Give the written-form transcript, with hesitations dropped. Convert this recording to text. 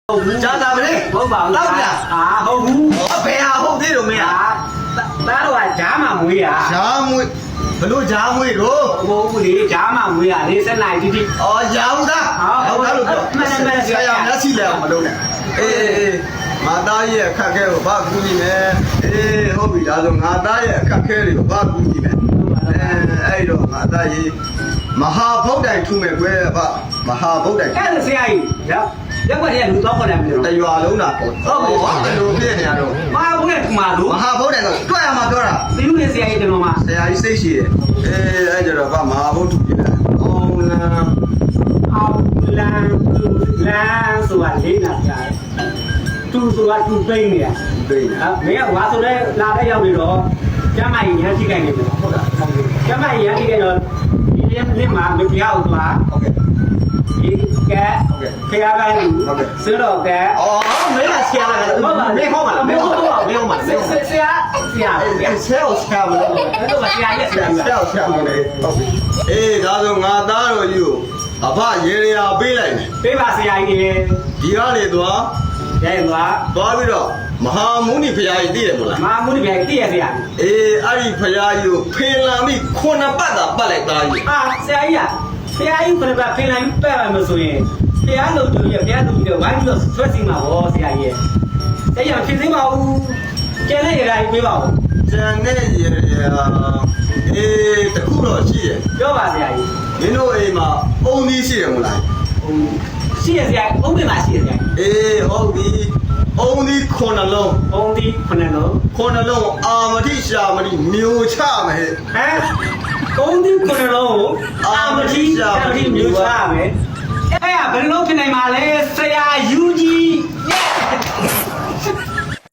ကြားတာမလဲဟုတ်ပါဘူးလောက်လားဟာဟုတ်ဘူးဘယ်ဟာဟုတ်သေးလို့မင်းသားတော့ဂျားမှမွေးရဂျားမွေးဘလို့ဂျားမွေးတော့ဟိုဦးလေးဂျားမှမွေးရလေး7နိုင်တိတိအော်ဂျားဦးသားဟုတ်သားလို့ပြောမှန်တယ်ဆရာမျက်စိလဲအောင်မလုပ်နဲ့အေးငါသားရဲ့အခက်ခဲကိုဘာကူညီမယ်အေးဟုတ်ပြီဒါဆိုငါသားရဲ့အခက်ခဲတွေကိုဘာကူညီမယ်အဲ့တော့ငါသားကြီးမဟာဗုဒ္ဓံထူမယ်ကွယ်ဗျမဟာဗုဒ္ဓံအဲ့ဆရာကြီးရက်ွက်တဲ့လူတော့ခေါ်တယ်မလို့တရွာလုံးတာပေါ့ဟုတ်ပါဘူးဘယ်လိုပြည့်နေရတော့မဟာဗုဒ္ဓံထူမှာလို့မဟာဗုဒ္ဓံဆိုတွေ့ရမှာပြောတာသီလူနေဆရာကြီးကျွန်တော်မှာဆရာကြီးစိတ်ရှိတယ်အဲ့ကြတော့ဗျမဟာဗုဒ္ဓံထူတယ်အောင်လန်ဆိုတာလေးနာပြတယ်သူဆိုတာသူသိနေရသိနေမင်းကဝါဆိုလဲလာတဲ့ရောက်နေတော့ကျမကြီးရမ်းကြည့်ကြနေတယ်ဟုတ်လားကျမကြီးရမ်းကြည့်ကြတော့ဒီနေ့မှာမပြောက်သွားဟုတ်ကဲ့ဒီကဲခေယာပိုင်းစတော့ကဲအော်မင်းကဆရာလာတယ်ဟုတ်ပါမင်းဟောမှာလားမင်းဟောမှာမင်းဟောမှာဆရာဆရာဆရာမလို့အဲ့တော့ဆရာရဲ့ဆရာမလို့ဟုတ်ပြီအေးဒါဆိုငါသားတော်ကြီးကိုအဖရေရပေးလိုက်မယ်ပေးပါဆရာကြီးဒီကနေသွားရဲသွားပြီးတော့မဟာမုနိဖရာကြီးသိတယ်မို့လားမဟာမုနိဖရာကြီးသိရဆရာအေးအဲ့ဒီဖရာကြီးကိုဖင်လာပြီးခုနှစ်ပတ်သာပတ်လိုက်သားကြီးဆရာကြီးဖရာကြီးခုနှစ်ပတ်ဖင်လာပြီးပတ်ရမယ်ဆိုရင်ဖရာလို့တို့ရဖရာလို့တို့ဝိုင်းပြီးတော့ဆွတ်စီမှာဟောဆရာကြီးအဲ့ရဖြစ်သေးပါဘူးကျန်တဲ့ရေရာကြီးပေးပါဦးကျန်တဲ့ရေရာအေးတခုတော့ရှိရပြောပါဆရာကြီးမင်းတို့အိမ်မှာအုံကြီးရှိတယ်မို့လားရှိရဆရာအုံးပြင်မှာရှိရဆရာအေးဟုတ်ပြီအုံးဒီခုနှလုံးအာမတိရှာမတိမျိုးချမယ်ဟမ်အုံးဒီခုနှလုံးအာမတိရှာမတိမျိုးချမယ်အဲ့ဘယ်လိုဖြစ်နိုင်မှာလဲဆရာယူကြီး